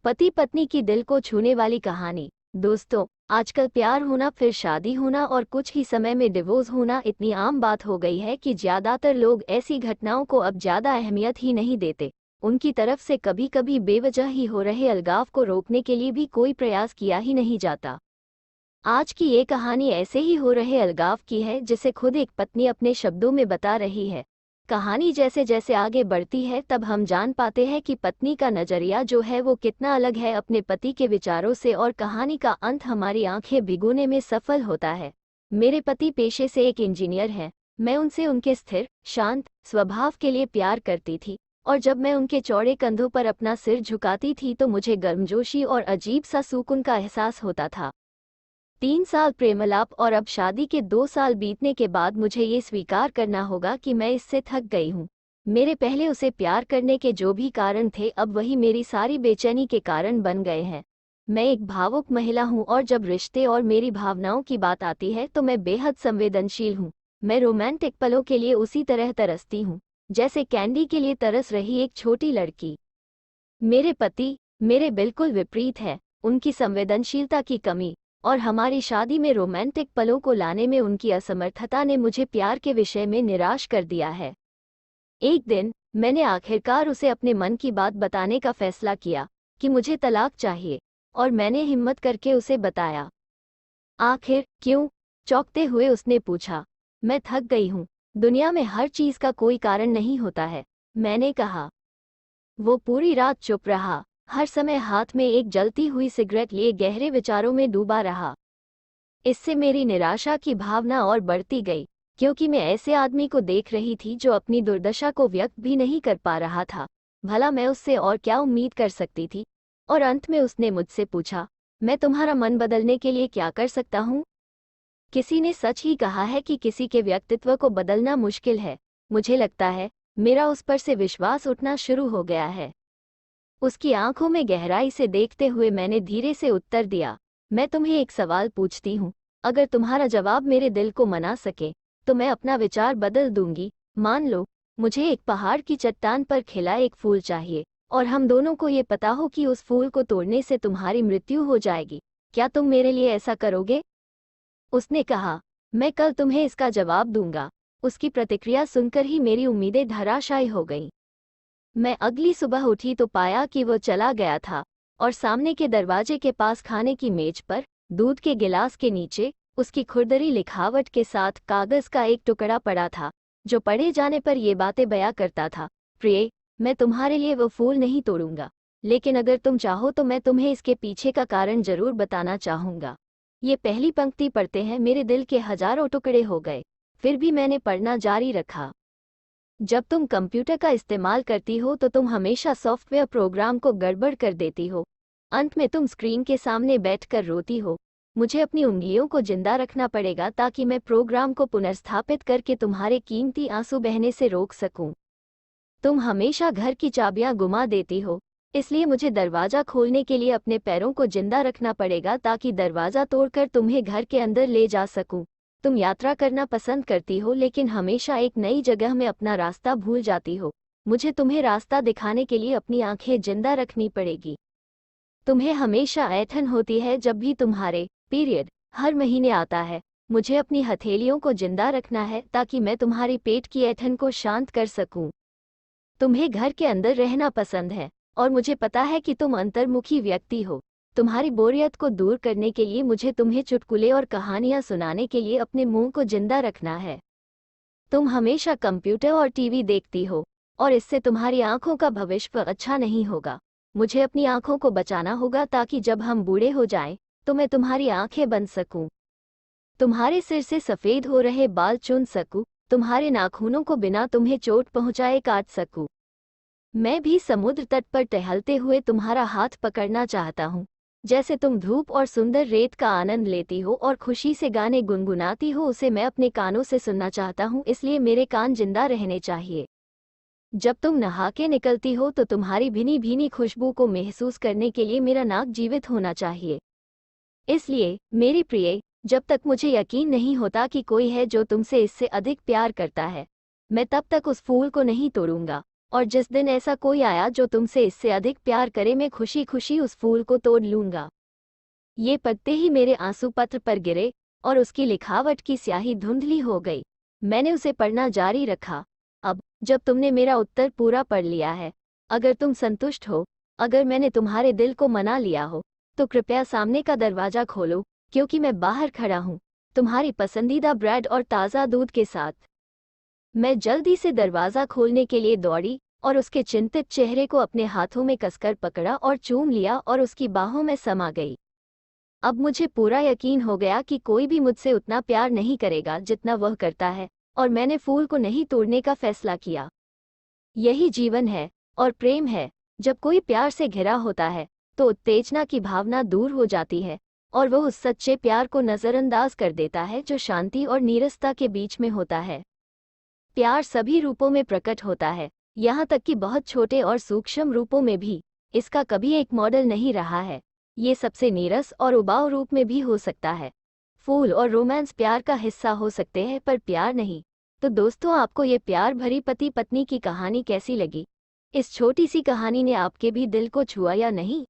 पति पत्नी की दिल को छूने वाली कहानी। दोस्तों, आजकल प्यार होना, फिर शादी होना और कुछ ही समय में डिवोर्स होना इतनी आम बात हो गई है कि ज्यादातर लोग ऐसी घटनाओं को अब ज्यादा अहमियत ही नहीं देते। उनकी तरफ से कभी कभी बेवजह ही हो रहे अलगाव को रोकने के लिए भी कोई प्रयास किया ही नहीं जाता। आज की ये कहानी ऐसे ही हो रहे अलगाव की है, जिसे खुद एक पत्नी अपने शब्दों में बता रही है। कहानी जैसे जैसे आगे बढ़ती है तब हम जान पाते हैं कि पत्नी का नजरिया जो है वो कितना अलग है अपने पति के विचारों से, और कहानी का अंत हमारी आंखें भिगोने में सफल होता है। मेरे पति पेशे से एक इंजीनियर हैं। मैं उनसे उनके स्थिर, शांत स्वभाव के लिए प्यार करती थी, और जब मैं उनके चौड़े कंधों पर अपना सिर झुकाती थी तो मुझे गर्मजोशी और अजीब सा सुकून का एहसास होता था। 3 साल प्रेमालाप और अब शादी के 2 साल बीतने के बाद मुझे ये स्वीकार करना होगा कि मैं इससे थक गई हूँ। मेरे पहले उसे प्यार करने के जो भी कारण थे, अब वही मेरी सारी बेचैनी के कारण बन गए हैं। मैं एक भावुक महिला हूँ और जब रिश्ते और मेरी भावनाओं की बात आती है तो मैं बेहद संवेदनशील हूँ। मैं रोमांटिक पलों के लिए उसी तरह तरसती हूँ जैसे कैंडी के लिए तरस रही एक छोटी लड़की। मेरे पति मेरे बिल्कुल विपरीत है। उनकी संवेदनशीलता की कमी और हमारी शादी में रोमांटिक पलों को लाने में उनकी असमर्थता ने मुझे प्यार के विषय में निराश कर दिया है। एक दिन मैंने आखिरकार उसे अपने मन की बात बताने का फैसला किया कि मुझे तलाक चाहिए, और मैंने हिम्मत करके उसे बताया। आखिर क्यों? चौंकते हुए उसने पूछा। मैं थक गई हूँ। दुनिया में हर चीज का कोई कारण नहीं होता है, मैंने कहा। वो पूरी रात चुप रहा, हर समय हाथ में एक जलती हुई सिगरेट लिए गहरे विचारों में डूबा रहा। इससे मेरी निराशा की भावना और बढ़ती गई, क्योंकि मैं ऐसे आदमी को देख रही थी जो अपनी दुर्दशा को व्यक्त भी नहीं कर पा रहा था। भला मैं उससे और क्या उम्मीद कर सकती थी? और अंत में उसने मुझसे पूछा, मैं तुम्हारा मन बदलने के लिए क्या कर सकता हूँ? किसी ने सच ही कहा है कि किसी के व्यक्तित्व को बदलना मुश्किल है। मुझे लगता है मेरा उस पर से विश्वास उठना शुरू हो गया है। उसकी आंखों में गहराई से देखते हुए मैंने धीरे से उत्तर दिया, मैं तुम्हें एक सवाल पूछती हूँ। अगर तुम्हारा जवाब मेरे दिल को मना सके तो मैं अपना विचार बदल दूंगी। मान लो मुझे एक पहाड़ की चट्टान पर खिला एक फूल चाहिए, और हम दोनों को ये पता हो कि उस फूल को तोड़ने से तुम्हारी मृत्यु हो जाएगी। क्या तुम मेरे लिए ऐसा करोगे? उसने कहा, मैं कल तुम्हें इसका जवाब दूंगा। उसकी प्रतिक्रिया सुनकर ही मेरी उम्मीदें धराशायी हो गईं। मैं अगली सुबह उठी तो पाया कि वो चला गया था, और सामने के दरवाजे के पास खाने की मेज पर दूध के गिलास के नीचे उसकी खुरदरी लिखावट के साथ कागज का एक टुकड़ा पड़ा था, जो पढ़े जाने पर ये बातें बयां करता था। प्रिय, मैं तुम्हारे लिए वो फूल नहीं तोड़ूंगा, लेकिन अगर तुम चाहो तो मैं तुम्हें इसके पीछे का कारण जरूर बताना चाहूंगा। ये पहली पंक्ति पढ़ते हैं मेरे दिल के हजारों टुकड़े हो गए। फिर भी मैंने पढ़ना जारी रखा। जब तुम कंप्यूटर का इस्तेमाल करती हो तो तुम हमेशा सॉफ्टवेयर प्रोग्राम को गड़बड़ कर देती हो। अंत में तुम स्क्रीन के सामने बैठकर रोती हो। मुझे अपनी उंगलियों को जिंदा रखना पड़ेगा ताकि मैं प्रोग्राम को पुनर्स्थापित करके तुम्हारे कीमती आंसू बहने से रोक सकूं। तुम हमेशा घर की चाबियां गुमा देती हो, इसलिए मुझे दरवाजा खोलने के लिए अपने पैरों को जिंदा रखना पड़ेगा ताकि दरवाजा तोड़कर तुम्हें घर के अंदर ले जा सकूं। तुम यात्रा करना पसंद करती हो, लेकिन हमेशा एक नई जगह में अपना रास्ता भूल जाती हो। मुझे तुम्हें रास्ता दिखाने के लिए अपनी आंखें जिंदा रखनी पड़ेगी। तुम्हें हमेशा ऐंठन होती है जब भी तुम्हारे पीरियड हर महीने आता है। मुझे अपनी हथेलियों को जिंदा रखना है ताकि मैं तुम्हारी पेट की ऐंठन को शांत कर सकूं। तुम्हें घर के अंदर रहना पसंद है, और मुझे पता है कि तुम अंतर्मुखी व्यक्ति हो। तुम्हारी बोरियत को दूर करने के लिए मुझे तुम्हें चुटकुले और कहानियां सुनाने के लिए अपने मुंह को जिंदा रखना है। तुम हमेशा कंप्यूटर और टीवी देखती हो, और इससे तुम्हारी आंखों का भविष्य अच्छा नहीं होगा। मुझे अपनी आंखों को बचाना होगा ताकि जब हम बूढ़े हो जाएं तो मैं तुम्हारी आंखें बन सकूं, तुम्हारे सिर से सफेद हो रहे बाल चुन सकूं, तुम्हारे नाखूनों को बिना तुम्हें चोट पहुंचाए काट सकूं। मैं भी समुद्र तट पर टहलते हुए तुम्हारा हाथ पकड़ना चाहता हूँ। जैसे तुम धूप और सुंदर रेत का आनंद लेती हो और खुशी से गाने गुनगुनाती हो, उसे मैं अपने कानों से सुनना चाहता हूँ, इसलिए मेरे कान जिंदा रहने चाहिए। जब तुम नहा के निकलती हो तो तुम्हारी भीनी भीनी खुशबू को महसूस करने के लिए मेरा नाक जीवित होना चाहिए। इसलिए मेरी प्रिय, जब तक मुझे यकीन नहीं होता कि कोई है जो तुमसे इससे अधिक प्यार करता है, मैं तब तक उस फूल को नहीं तोड़ूंगा। और जिस दिन ऐसा कोई आया जो तुमसे इससे अधिक प्यार करे, मैं खुशी खुशी उस फूल को तोड़ लूंगा। ये पढ़ते ही मेरे आंसू पत्र पर गिरे और उसकी लिखावट की स्याही धुंधली हो गई। मैंने उसे पढ़ना जारी रखा। अब जब तुमने मेरा उत्तर पूरा पढ़ लिया है, अगर तुम संतुष्ट हो, अगर मैंने तुम्हारे दिल को मना लिया हो, तो कृपया सामने का दरवाजा खोलो, क्योंकि मैं बाहर खड़ा हूँ तुम्हारी पसंदीदा ब्रेड और ताज़ा दूध के साथ। मैं जल्दी से दरवाज़ा खोलने के लिए दौड़ी और उसके चिंतित चेहरे को अपने हाथों में कसकर पकड़ा और चूम लिया और उसकी बाहों में समा गई। अब मुझे पूरा यकीन हो गया कि कोई भी मुझसे उतना प्यार नहीं करेगा जितना वह करता है, और मैंने फूल को नहीं तोड़ने का फैसला किया। यही जीवन है और प्रेम है। जब कोई प्यार से घिरा होता है तो उत्तेजना की भावना दूर हो जाती है और वह उस सच्चे प्यार को नज़रअंदाज कर देता है जो शांति और नीरसता के बीच में होता है। प्यार सभी रूपों में प्रकट होता है, यहाँ तक कि बहुत छोटे और सूक्ष्म रूपों में भी। इसका कभी एक मॉडल नहीं रहा है। ये सबसे नीरस और उबाऊ रूप में भी हो सकता है। फूल और रोमांस प्यार का हिस्सा हो सकते हैं, पर प्यार नहीं। तो दोस्तों, आपको ये प्यार भरी पति पत्नी की कहानी कैसी लगी? इस छोटी सी कहानी ने आपके भी दिल को छुआ या नहीं?